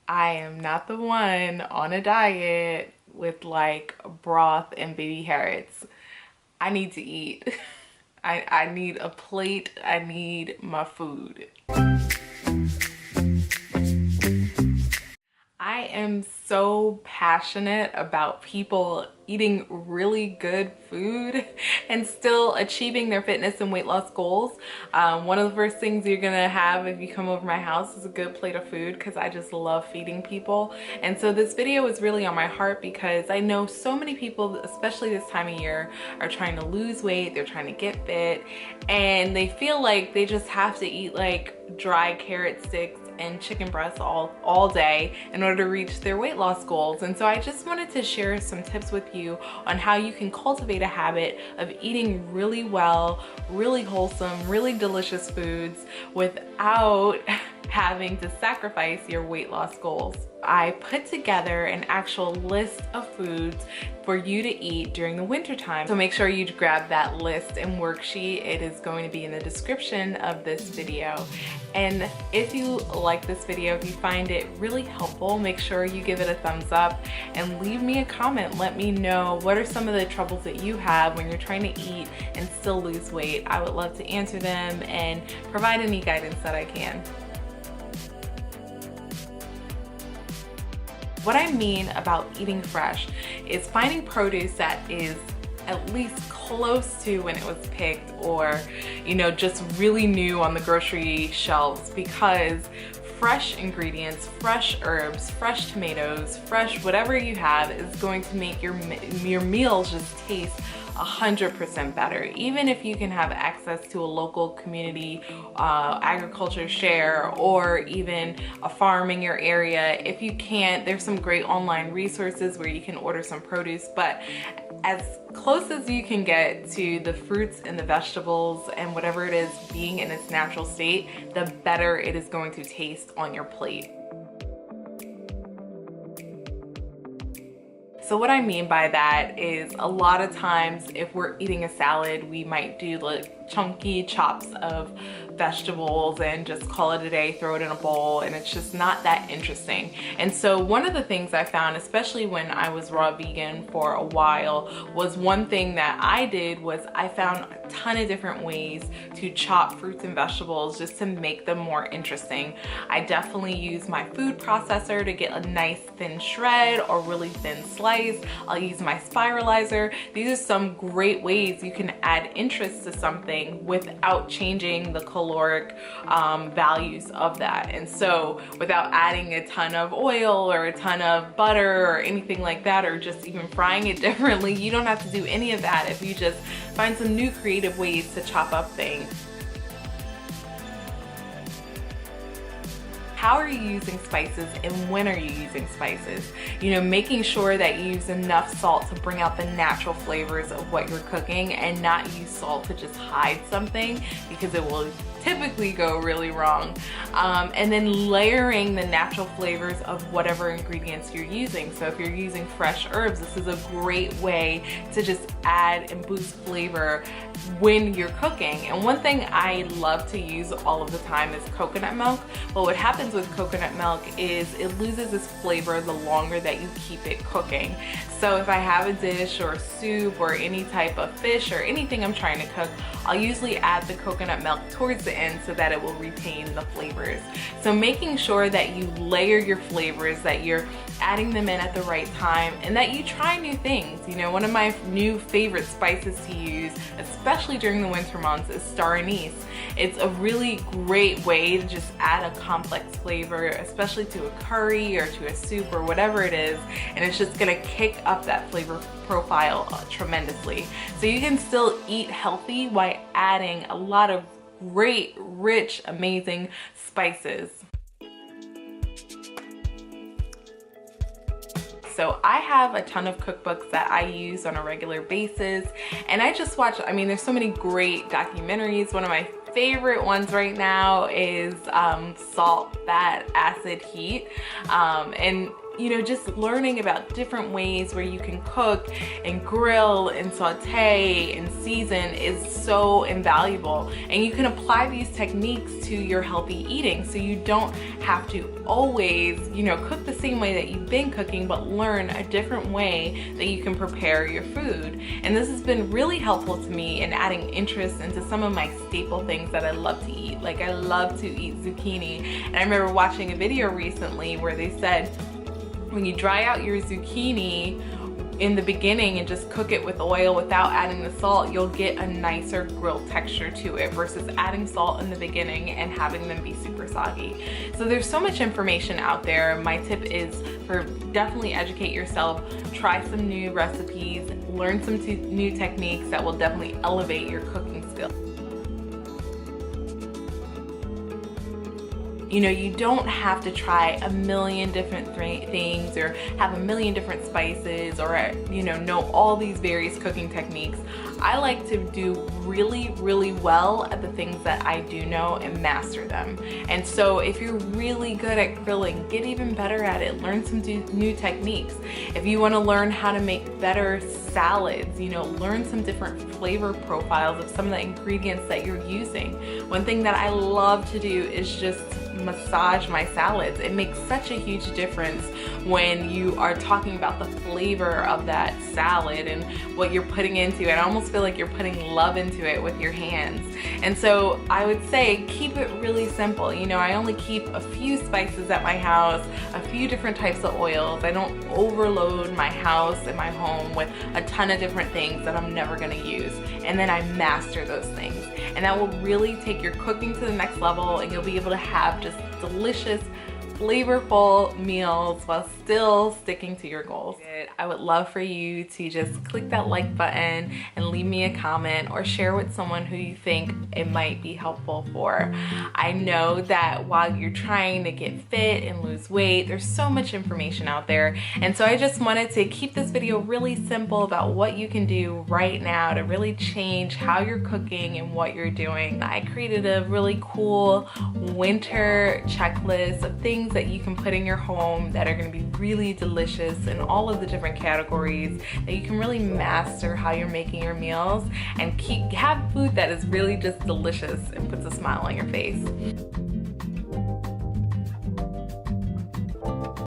I am not the one on a diet with like broth and baby carrots. I need to eat. I need a plate. I need my food. I am so passionate about people eating really good food and still achieving their fitness and weight loss goals. One of the first things you're gonna have if you come over my house is a good plate of food, because I just love feeding people. And so this video is really on my heart because I know so many people, especially this time of year, are trying to lose weight, they're trying to get fit, and they feel like they just have to eat like dry carrot sticks and chicken breasts all day in order to reach their weight loss goals. And so I just wanted to share some tips with you on how you can cultivate a habit of eating really well, really wholesome, really delicious foods without having to sacrifice your weight loss goals. I put together an actual list of foods for you to eat during the winter time. So make sure you grab that list and worksheet. It is going to be in the description of this video. And if you like this video, if you find it really helpful, make sure you give it a thumbs up and leave me a comment. Let me know what are some of the troubles that you have when you're trying to eat and still lose weight. I would love to answer them and provide any guidance that I can. What I mean about eating fresh is finding produce that is at least close to when it was picked, or just really new on the grocery shelves, because fresh ingredients, fresh herbs, fresh tomatoes, fresh whatever you have is going to make your meals just taste 100% better. Even if you can have access to a local community agriculture share, or even a farm in your area, if you can't, there's some great online resources where you can order some produce. But as close as you can get to the fruits and the vegetables and whatever it is being in its natural state, the better it is going to taste on your plate. So what I mean by that is, a lot of times if we're eating a salad, we might do like chunky chops of vegetables and just call it a day, throw it in a bowl, and it's just not that interesting. And so one of the things I found, especially when I was raw vegan for a while, was one thing that I did was I found a ton of different ways to chop fruits and vegetables just to make them more interesting. I definitely use my food processor to get a nice thin shred or really thin slice. I'll use my spiralizer. These are some great ways you can add interest to something without changing the caloric values of that. And so without adding a ton of oil or a ton of butter or anything like that, or just even frying it differently, you don't have to do any of that if you just find some new creative ways to chop up things. How are you using spices, and when are you using spices? Making sure that you use enough salt to bring out the natural flavors of what you're cooking, and not use salt to just hide something, because it will typically go really wrong. And then layering the natural flavors of whatever ingredients you're using. So if you're using fresh herbs, this is a great way to just add and boost flavor when you're cooking. And one thing I love to use all of the time is coconut milk. But what happens with coconut milk is it loses its flavor the longer that you keep it cooking. So if I have a dish or soup or any type of fish or anything I'm trying to cook, I'll usually add the coconut milk towards the end so that it will retain the flavors. So making sure that you layer your flavors, that you're adding them in at the right time, and that you try new things. One of my new favorite spices to use, especially during the winter months, is star anise. It's a really great way to just add a complex flavor, especially to a curry or to a soup or whatever it is, and it's just gonna kick up that flavor profile tremendously. So you can still eat healthy while adding a lot of great, rich, amazing spices. So I have a ton of cookbooks that I use on a regular basis, and I just watch, there's so many great documentaries. One of my favorite ones right now is Salt, Fat, Acid, Heat. And you know, just learning about different ways where you can cook and grill and saute and season is so invaluable. And you can apply these techniques to your healthy eating, so you don't have to always, you know, cook the same way that you've been cooking, but learn a different way that you can prepare your food. And this has been really helpful to me in adding interest into some of my staple things that I love to eat. Like, I love to eat zucchini, and I remember watching a video recently where they said when you dry out your zucchini in the beginning and just cook it with oil without adding the salt, you'll get a nicer grilled texture to it versus adding salt in the beginning and having them be super soggy. So there's so much information out there. My tip is for definitely educate yourself, try some new recipes, learn some new techniques that will definitely elevate your cooking skills. You know, you don't have to try a million different things or have a million different spices or, you know all these various cooking techniques. I like to do really, really well at the things that I do know and master them. And so if you're really good at grilling, get even better at it. Learn some new techniques. If you want to learn how to make better salads, you know, learn some different flavor profiles of some of the ingredients that you're using. One thing that I love to do is just massage my salads. It makes such a huge difference when you are talking about the flavor of that salad and what you're putting into it. I almost feel like you're putting love into it with your hands. And so I would say keep it really simple. You know, I only keep a few spices at my house, a few different types of oils. I don't overload my house and my home with a ton of different things that I'm never gonna use. And then I master those things. And that will really take your cooking to the next level, and you'll be able to have just delicious, flavorful meals while still sticking to your goals. I would love for you to just click that like button and leave me a comment or share with someone who you think it might be helpful for. I know that while you're trying to get fit and lose weight, there's so much information out there. And so I just wanted to keep this video really simple about what you can do right now to really change how you're cooking and what you're doing. I created a really cool winter checklist of things that you can put in your home that are going to be really delicious in all of the different categories, that you can really master how you're making your meals and have food that is really just delicious and puts a smile on your face.